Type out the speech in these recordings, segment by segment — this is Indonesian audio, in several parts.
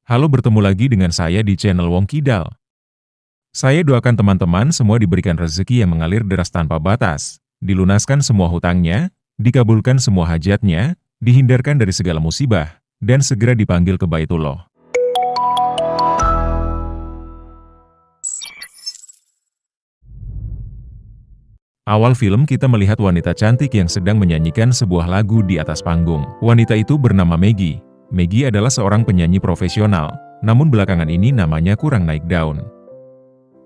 Halo, bertemu lagi dengan saya di channel Wong Kidal. Saya doakan teman-teman semua diberikan rezeki yang mengalir deras tanpa batas, dilunaskan semua hutangnya, dikabulkan semua hajatnya, dihindarkan dari segala musibah, dan segera dipanggil ke Baitullah. Awal film kita melihat wanita cantik yang sedang menyanyikan sebuah lagu di atas panggung. Wanita itu bernama Maggie. Maggie adalah seorang penyanyi profesional, namun belakangan ini namanya kurang naik daun.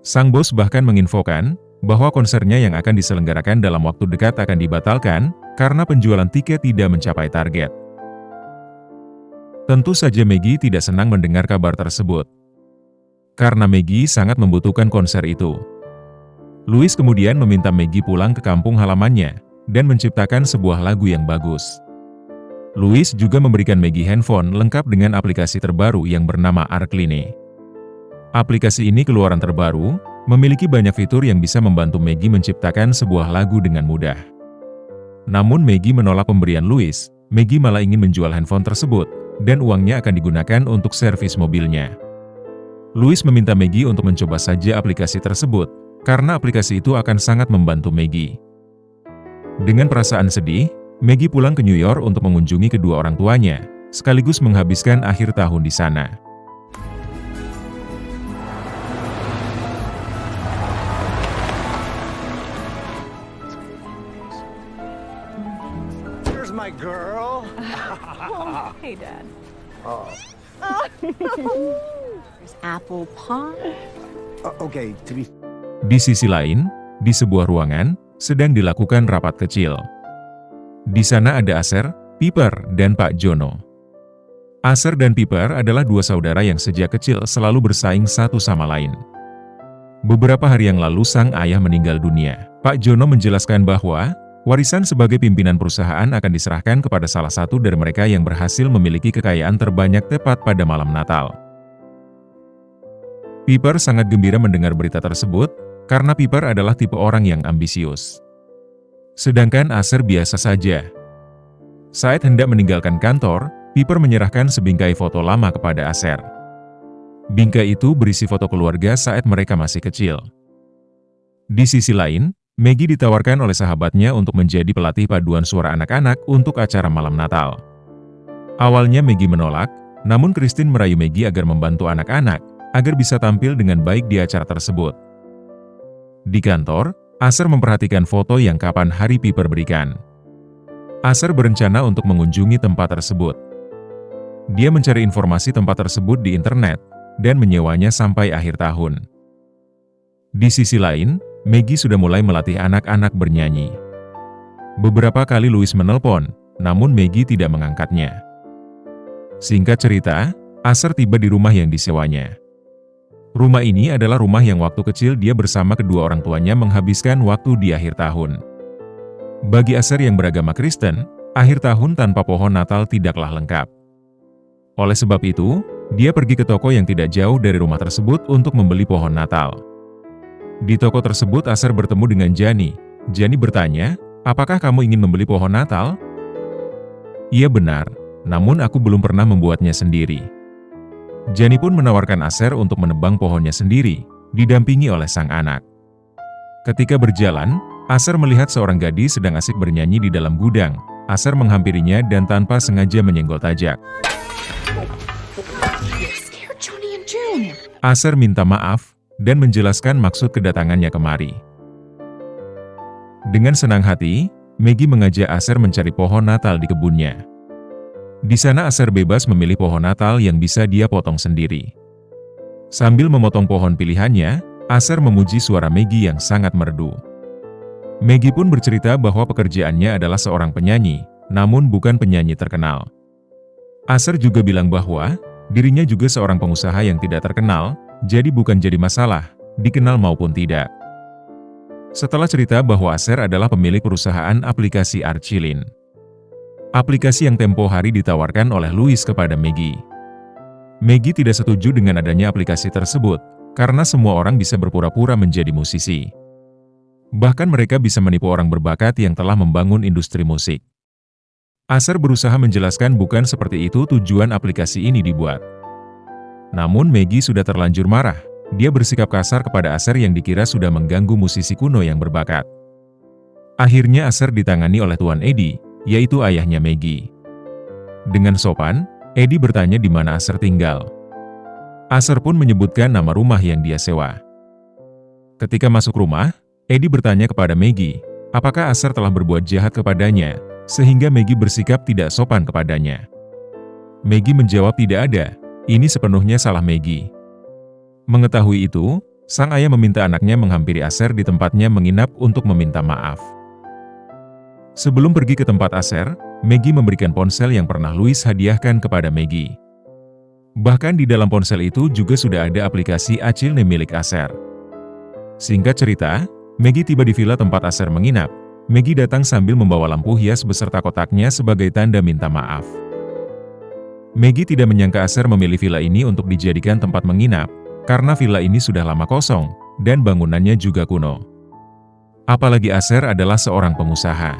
Sang bos bahkan menginfokan bahwa konsernya yang akan diselenggarakan dalam waktu dekat akan dibatalkan karena penjualan tiket tidak mencapai target. Tentu saja Maggie tidak senang mendengar kabar tersebut, karena Maggie sangat membutuhkan konser itu. Louis kemudian meminta Maggie pulang ke kampung halamannya dan menciptakan sebuah lagu yang bagus. Louis juga memberikan Maggie handphone lengkap dengan aplikasi terbaru yang bernama Arklene. Aplikasi ini keluaran terbaru, memiliki banyak fitur yang bisa membantu Maggie menciptakan sebuah lagu dengan mudah. Namun Maggie menolak pemberian Louis. Maggie malah ingin menjual handphone tersebut, dan uangnya akan digunakan untuk servis mobilnya. Louis meminta Maggie untuk mencoba saja aplikasi tersebut, karena aplikasi itu akan sangat membantu Maggie. Dengan perasaan sedih, Maggie pulang ke New York untuk mengunjungi kedua orang tuanya, sekaligus menghabiskan akhir tahun di sana. Here's my girl. Oh, hey, Dad. Oh, There's apple pie. okay, to be Di sisi lain, di sebuah ruangan, sedang dilakukan rapat kecil. Di sana ada Asher, Piper, dan Pak Jono. Asher dan Piper adalah dua saudara yang sejak kecil selalu bersaing satu sama lain. Beberapa hari yang lalu sang ayah meninggal dunia. Pak Jono menjelaskan bahwa warisan sebagai pimpinan perusahaan akan diserahkan kepada salah satu dari mereka yang berhasil memiliki kekayaan terbanyak tepat pada malam Natal. Piper sangat gembira mendengar berita tersebut, karena Piper adalah tipe orang yang ambisius. Sedangkan Asher biasa saja. Saat hendak meninggalkan kantor, Piper menyerahkan sebingkai foto lama kepada Asher. Bingkai itu berisi foto keluarga saat mereka masih kecil. Di sisi lain, Maggie ditawarkan oleh sahabatnya untuk menjadi pelatih paduan suara anak-anak untuk acara malam Natal. Awalnya Maggie menolak, namun Christine merayu Maggie agar membantu anak-anak, agar bisa tampil dengan baik di acara tersebut. Di kantor, Asher memperhatikan foto yang kapan hari Piper berikan. Asher berencana untuk mengunjungi tempat tersebut. Dia mencari informasi tempat tersebut di internet, dan menyewanya sampai akhir tahun. Di sisi lain, Maggie sudah mulai melatih anak-anak bernyanyi. Beberapa kali Louis menelpon, namun Maggie tidak mengangkatnya. Singkat cerita, Asher tiba di rumah yang disewanya. Rumah ini adalah rumah yang waktu kecil dia bersama kedua orang tuanya menghabiskan waktu di akhir tahun. Bagi Asher yang beragama Kristen, akhir tahun tanpa pohon Natal tidaklah lengkap. Oleh sebab itu, dia pergi ke toko yang tidak jauh dari rumah tersebut untuk membeli pohon Natal. Di toko tersebut Asher bertemu dengan Jani. Jani bertanya, "Apakah kamu ingin membeli pohon Natal?" "Iya benar, namun aku belum pernah membuatnya sendiri." Jani pun menawarkan Asher untuk menebang pohonnya sendiri, didampingi oleh sang anak. Ketika berjalan, Asher melihat seorang gadis sedang asik bernyanyi di dalam gudang. Asher menghampirinya dan tanpa sengaja menyenggol tajak. Scared Johnny and June. Asher minta maaf dan menjelaskan maksud kedatangannya kemari. Dengan senang hati, Maggie mengajak Asher mencari pohon Natal di kebunnya. Di sana Asher bebas memilih pohon Natal yang bisa dia potong sendiri. Sambil memotong pohon pilihannya, Asher memuji suara Maggie yang sangat merdu. Maggie pun bercerita bahwa pekerjaannya adalah seorang penyanyi, namun bukan penyanyi terkenal. Asher juga bilang bahwa dirinya juga seorang pengusaha yang tidak terkenal, jadi bukan jadi masalah, dikenal maupun tidak. Setelah cerita bahwa Asher adalah pemilik perusahaan aplikasi Arklene. Aplikasi yang tempo hari ditawarkan oleh Louis kepada Maggie. Maggie tidak setuju dengan adanya aplikasi tersebut, karena semua orang bisa berpura-pura menjadi musisi. Bahkan mereka bisa menipu orang berbakat yang telah membangun industri musik. Asher berusaha menjelaskan bukan seperti itu tujuan aplikasi ini dibuat. Namun Maggie sudah terlanjur marah. Dia bersikap kasar kepada Acer yang dikira sudah mengganggu musisi kuno yang berbakat. Akhirnya Acer ditangani oleh Tuan Eddie, yaitu ayahnya Maggie. Dengan sopan, Eddie bertanya di mana Acer tinggal. Acer pun menyebutkan nama rumah yang dia sewa. Ketika masuk rumah, Eddie bertanya kepada Maggie, apakah Acer telah berbuat jahat kepadanya, sehingga Maggie bersikap tidak sopan kepadanya. Maggie menjawab tidak ada, ini sepenuhnya salah Maggie. Mengetahui itu, sang ayah meminta anaknya menghampiri Acer di tempatnya menginap untuk meminta maaf. Sebelum pergi ke tempat Acer, Maggie memberikan ponsel yang pernah Louis hadiahkan kepada Maggie. Bahkan di dalam ponsel itu juga sudah ada aplikasi Achilles milik Acer. Singkat cerita, Maggie tiba di villa tempat Acer menginap. Maggie datang sambil membawa lampu hias beserta kotaknya sebagai tanda minta maaf. Maggie tidak menyangka Acer memilih villa ini untuk dijadikan tempat menginap, karena villa ini sudah lama kosong, dan bangunannya juga kuno. Apalagi Acer adalah seorang pengusaha.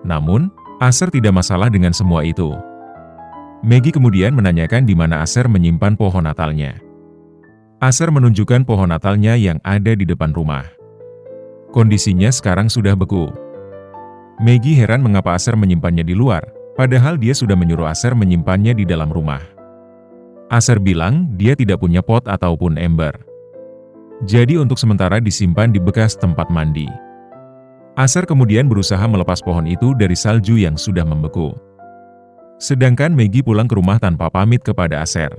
Namun, Acer tidak masalah dengan semua itu. Maggie kemudian menanyakan di mana Acer menyimpan pohon Natalnya. Acer menunjukkan pohon Natalnya yang ada di depan rumah. Kondisinya sekarang sudah beku. Maggie heran mengapa Acer menyimpannya di luar, padahal dia sudah menyuruh Acer menyimpannya di dalam rumah. Acer bilang dia tidak punya pot ataupun ember. Jadi untuk sementara disimpan di bekas tempat mandi. Acer kemudian berusaha melepas pohon itu dari salju yang sudah membeku. Sedangkan Maggie pulang ke rumah tanpa pamit kepada Acer.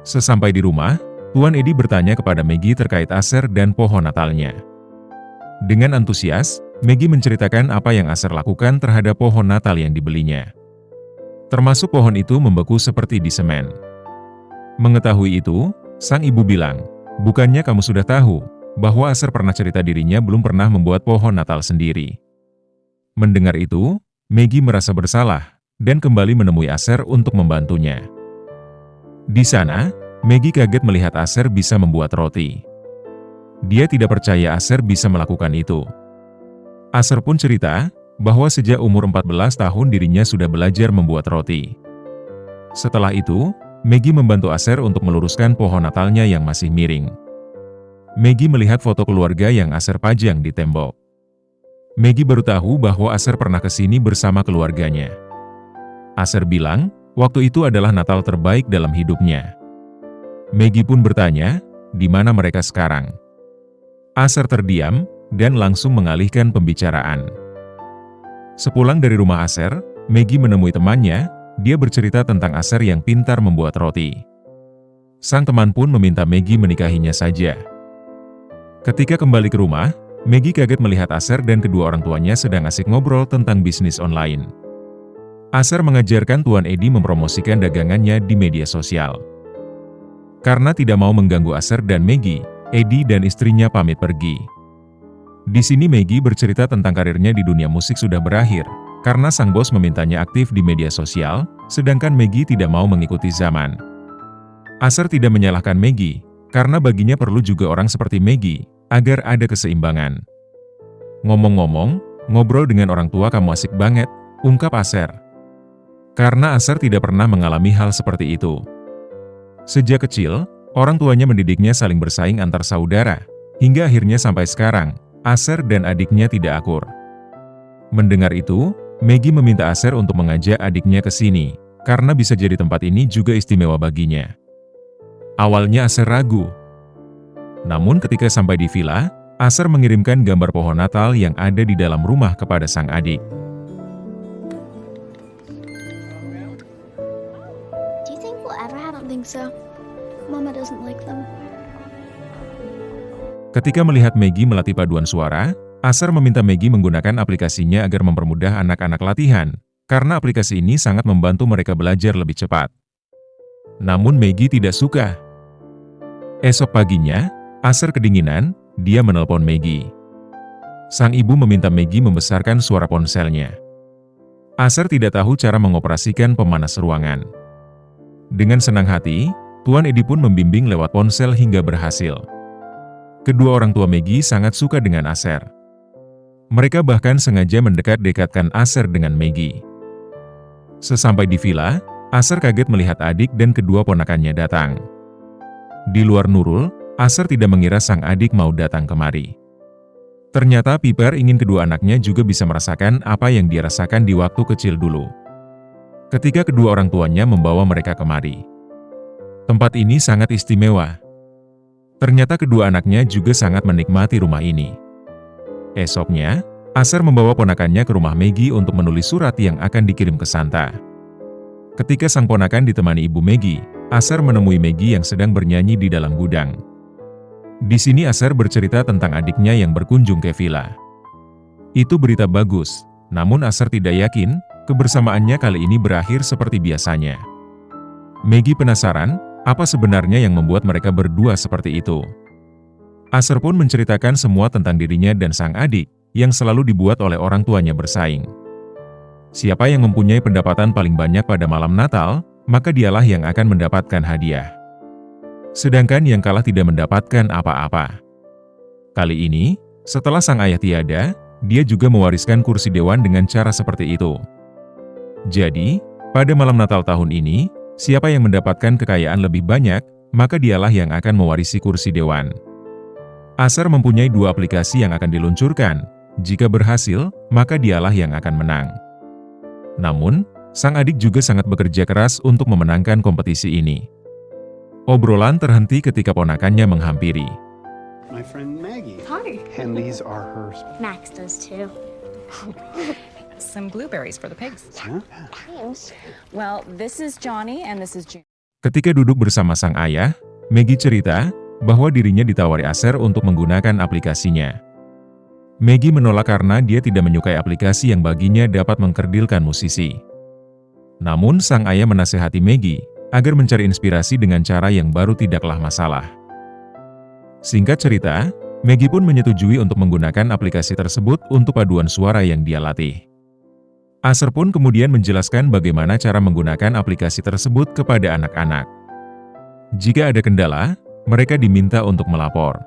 Sesampai di rumah, Tuan Eddie bertanya kepada Maggie terkait Acer dan pohon Natalnya. Dengan antusias, Maggie menceritakan apa yang Acer lakukan terhadap pohon Natal yang dibelinya. Termasuk pohon itu membeku seperti di semen. Mengetahui itu, sang ibu bilang, bukannya kamu sudah tahu, bahwa Acer pernah cerita dirinya belum pernah membuat pohon Natal sendiri. Mendengar itu, Maggie merasa bersalah, dan kembali menemui Acer untuk membantunya. Di sana, Maggie kaget melihat Acer bisa membuat roti. Dia tidak percaya Acer bisa melakukan itu. Acer pun cerita, bahwa sejak umur 14 tahun dirinya sudah belajar membuat roti. Setelah itu, Maggie membantu Acer untuk meluruskan pohon Natalnya yang masih miring. Maggie melihat foto keluarga yang Acer pajang di tembok. Maggie baru tahu bahwa Acer pernah ke sini bersama keluarganya. Acer bilang, waktu itu adalah Natal terbaik dalam hidupnya. Maggie pun bertanya, di mana mereka sekarang? Acer terdiam, dan langsung mengalihkan pembicaraan. Sepulang dari rumah Acer, Maggie menemui temannya. Dia bercerita tentang Acer yang pintar membuat roti. Sang teman pun meminta Maggie menikahinya saja. Ketika kembali ke rumah, Maggie kaget melihat Acer dan kedua orang tuanya sedang asik ngobrol tentang bisnis online. Acer mengajarkan Tuan Eddie mempromosikan dagangannya di media sosial. Karena tidak mau mengganggu Acer dan Maggie, Eddie dan istrinya pamit pergi. Di sini Maggie bercerita tentang karirnya di dunia musik sudah berakhir, karena sang bos memintanya aktif di media sosial, sedangkan Maggie tidak mau mengikuti zaman. Acer tidak menyalahkan Maggie, karena baginya perlu juga orang seperti Maggie, agar ada keseimbangan. Ngomong-ngomong, ngobrol dengan orang tua kamu asik banget, ungkap Acer. Karena Acer tidak pernah mengalami hal seperti itu. Sejak kecil, orang tuanya mendidiknya saling bersaing antar saudara, hingga akhirnya sampai sekarang, Acer dan adiknya tidak akur. Mendengar itu, Maggie meminta Acer untuk mengajak adiknya ke sini, karena bisa jadi tempat ini juga istimewa baginya. Awalnya Acer ragu. Namun ketika sampai di villa, Acer mengirimkan gambar pohon Natal yang ada di dalam rumah kepada sang adik. Do you think we'll ever have? I don't think so. Mama doesn't like them. Ketika melihat Maggie melatih paduan suara, Acer meminta Maggie menggunakan aplikasinya agar mempermudah anak-anak latihan, karena aplikasi ini sangat membantu mereka belajar lebih cepat. Namun Maggie tidak suka. Esok paginya, Acer kedinginan, dia menelpon Maggie. Sang ibu meminta Maggie membesarkan suara ponselnya. Acer tidak tahu cara mengoperasikan pemanas ruangan. Dengan senang hati, Tuan Eddie pun membimbing lewat ponsel hingga berhasil. Kedua orang tua Maggie sangat suka dengan Acer. Mereka bahkan sengaja mendekat-dekatkan Acer dengan Maggie. Sesampai di villa, Aser kaget melihat adik dan kedua ponakannya datang. Di luar Nurul, Aser tidak mengira sang adik mau datang kemari. Ternyata Piper ingin kedua anaknya juga bisa merasakan apa yang dia rasakan di waktu kecil dulu, ketika kedua orang tuanya membawa mereka kemari. Tempat ini sangat istimewa. Ternyata kedua anaknya juga sangat menikmati rumah ini. Esoknya, Aser membawa ponakannya ke rumah Maggie untuk menulis surat yang akan dikirim ke Santa. Ketika sang ponakan ditemani ibu Maggie, Aser menemui Maggie yang sedang bernyanyi di dalam gudang. Di sini Aser bercerita tentang adiknya yang berkunjung ke villa. Itu berita bagus, namun Aser tidak yakin kebersamaannya kali ini berakhir seperti biasanya. Maggie penasaran, apa sebenarnya yang membuat mereka berdua seperti itu. Aser pun menceritakan semua tentang dirinya dan sang adik, yang selalu dibuat oleh orang tuanya bersaing. Siapa yang mempunyai pendapatan paling banyak pada malam Natal, maka dialah yang akan mendapatkan hadiah. Sedangkan yang kalah tidak mendapatkan apa-apa. Kali ini, setelah sang ayah tiada, dia juga mewariskan kursi dewan dengan cara seperti itu. Jadi, pada malam Natal tahun ini, siapa yang mendapatkan kekayaan lebih banyak, maka dialah yang akan mewarisi kursi dewan. Aser mempunyai 2 aplikasi yang akan diluncurkan. Jika berhasil, maka dialah yang akan menang. Namun, sang adik juga sangat bekerja keras untuk memenangkan kompetisi ini. Obrolan terhenti ketika ponakannya menghampiri. My friend Maggie. Hi. And these are hers. Max does too. Some blueberries for the pigs. Huh? Thanks. Well, this is Johnny and this is June. Ketika duduk bersama sang ayah, Maggie cerita bahwa dirinya ditawari Aser untuk menggunakan aplikasinya. Maggie menolak karena dia tidak menyukai aplikasi yang baginya dapat mengkerdilkan musisi. Namun sang ayah menasihati Maggie agar mencari inspirasi dengan cara yang baru tidaklah masalah. Singkat cerita, Maggie pun menyetujui untuk menggunakan aplikasi tersebut untuk paduan suara yang dia latih. Aser pun kemudian menjelaskan bagaimana cara menggunakan aplikasi tersebut kepada anak-anak. Jika ada kendala, mereka diminta untuk melapor.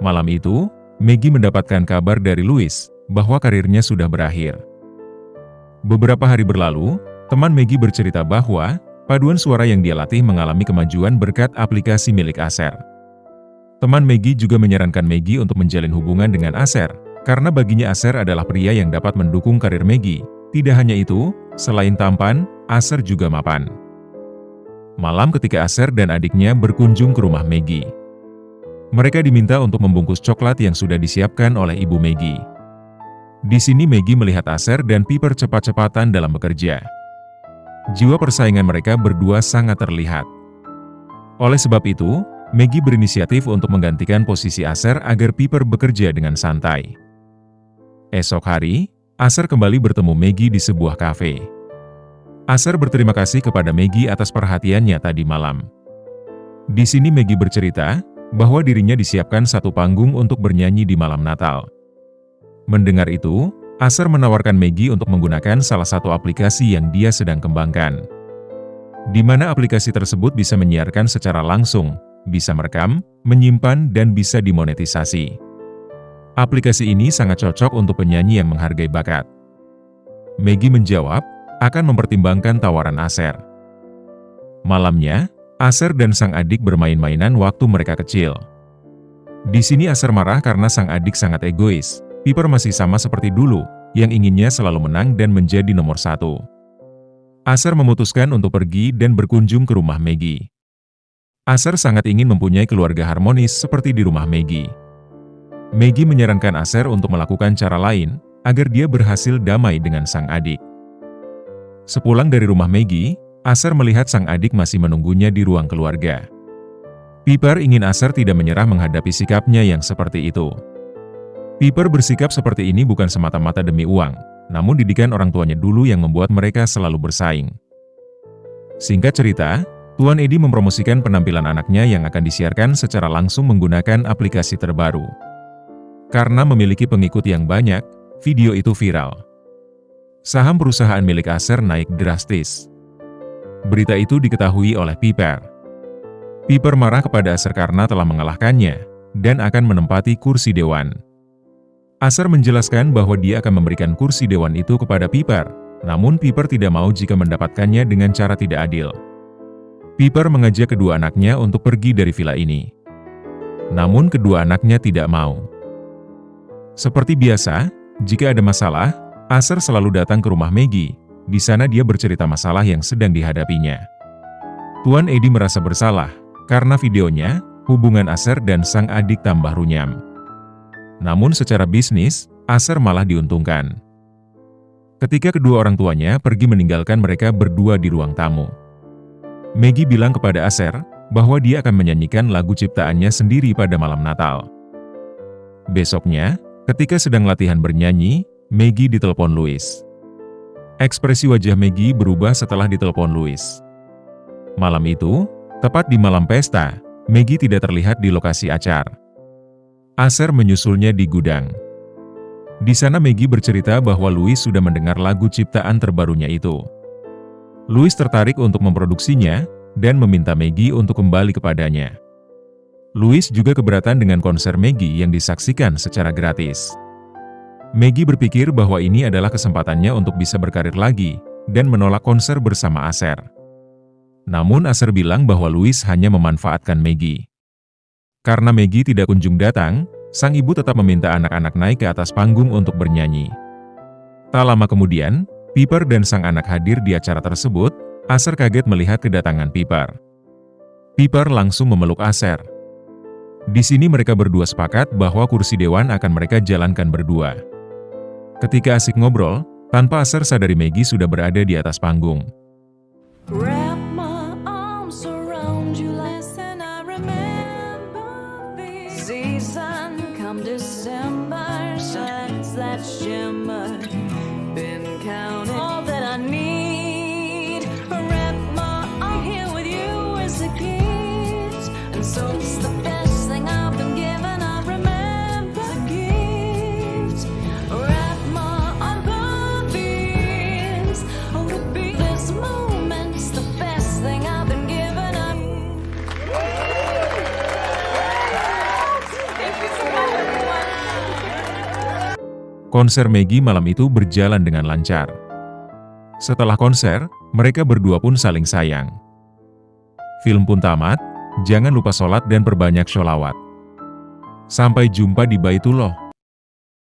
Malam itu, Maggie mendapatkan kabar dari Louis bahwa karirnya sudah berakhir. Beberapa hari berlalu, teman Maggie bercerita bahwa paduan suara yang dia latih mengalami kemajuan berkat aplikasi milik Aser. Teman Maggie juga menyarankan Maggie untuk menjalin hubungan dengan Aser, karena baginya Aser adalah pria yang dapat mendukung karir Maggie. Tidak hanya itu, selain tampan, Aser juga mapan. Malam ketika Aser dan adiknya berkunjung ke rumah Maggie, mereka diminta untuk membungkus coklat yang sudah disiapkan oleh ibu Maggie. Di sini Maggie melihat Aser dan Piper cepat-cepatan dalam bekerja. Jiwa persaingan mereka berdua sangat terlihat. Oleh sebab itu, Maggie berinisiatif untuk menggantikan posisi Aser agar Piper bekerja dengan santai. Esok hari, Aser kembali bertemu Maggie di sebuah kafe. Aser berterima kasih kepada Maggie atas perhatiannya tadi malam. Di sini Maggie bercerita bahwa dirinya disiapkan satu panggung untuk bernyanyi di malam Natal. Mendengar itu, Aser menawarkan Maggie untuk menggunakan salah satu aplikasi yang dia sedang kembangkan, di mana aplikasi tersebut bisa menyiarkan secara langsung, bisa merekam, menyimpan, dan bisa dimonetisasi. Aplikasi ini sangat cocok untuk penyanyi yang menghargai bakat. Maggie menjawab, akan mempertimbangkan tawaran Aser. Malamnya, Aser dan sang adik bermain-mainan waktu mereka kecil. Di sini Aser marah karena sang adik sangat egois. Piper masih sama seperti dulu, yang inginnya selalu menang dan menjadi nomor 1. Aser memutuskan untuk pergi dan berkunjung ke rumah Maggie. Aser sangat ingin mempunyai keluarga harmonis seperti di rumah Maggie. Maggie menyarankan Aser untuk melakukan cara lain, agar dia berhasil damai dengan sang adik. Sepulang dari rumah Maggie, Aser melihat sang adik masih menunggunya di ruang keluarga. Piper ingin Aser tidak menyerah menghadapi sikapnya yang seperti itu. Piper bersikap seperti ini bukan semata-mata demi uang, namun didikan orang tuanya dulu yang membuat mereka selalu bersaing. Singkat cerita, Tuan Eddie mempromosikan penampilan anaknya yang akan disiarkan secara langsung menggunakan aplikasi terbaru. Karena memiliki pengikut yang banyak, video itu viral. Saham perusahaan milik Aser naik drastis. Berita itu diketahui oleh Piper. Piper marah kepada Aser karena telah mengalahkannya, dan akan menempati kursi dewan. Aser menjelaskan bahwa dia akan memberikan kursi dewan itu kepada Piper, Namun Piper tidak mau jika mendapatkannya dengan cara tidak adil. Piper mengajak kedua anaknya untuk pergi dari villa ini. Namun kedua anaknya tidak mau. Seperti biasa, jika ada masalah, Acer selalu datang ke rumah Maggie. Di sana dia bercerita masalah yang sedang dihadapinya. Tuan Eddie merasa bersalah, karena videonya, hubungan Acer dan sang adik tambah runyam. Namun secara bisnis, Acer malah diuntungkan. Ketika kedua orang tuanya pergi meninggalkan mereka berdua di ruang tamu, Maggie bilang kepada Acer bahwa dia akan menyanyikan lagu ciptaannya sendiri pada malam Natal. Besoknya, ketika sedang latihan bernyanyi, Maggie ditelepon Louis. Ekspresi wajah Maggie berubah setelah ditelepon Louis. Malam itu, tepat di malam pesta, Maggie tidak terlihat di lokasi acara. Acer menyusulnya di gudang. Di sana Maggie bercerita bahwa Louis sudah mendengar lagu ciptaan terbarunya itu. Louis tertarik untuk memproduksinya, dan meminta Maggie untuk kembali kepadanya. Louis juga keberatan dengan konser Maggie yang disaksikan secara gratis. Maggie berpikir bahwa ini adalah kesempatannya untuk bisa berkarir lagi, dan menolak konser bersama Acer. Namun Acer bilang bahwa Louis hanya memanfaatkan Maggie. Karena Maggie tidak kunjung datang, sang ibu tetap meminta anak-anak naik ke atas panggung untuk bernyanyi. Tak lama kemudian, Piper dan sang anak hadir di acara tersebut. Acer kaget melihat kedatangan Piper. Piper langsung memeluk Acer. Di sini mereka berdua sepakat bahwa kursi dewan akan mereka jalankan berdua. Ketika asik ngobrol, tanpa Acer sadari Maggie sudah berada di atas panggung. December shines that shimmer. Been counting all that I need. Wrap my arm here with you as a gift, and so it's the best thing I've been given. I remember the gift. Wrap my arm around this. Oh, to be this moment's the best thing I've been given. Konser Maggie malam itu berjalan dengan lancar. Setelah konser, mereka berdua pun saling sayang. Film pun tamat, jangan lupa sholat dan perbanyak sholawat. Sampai jumpa di Baitullah.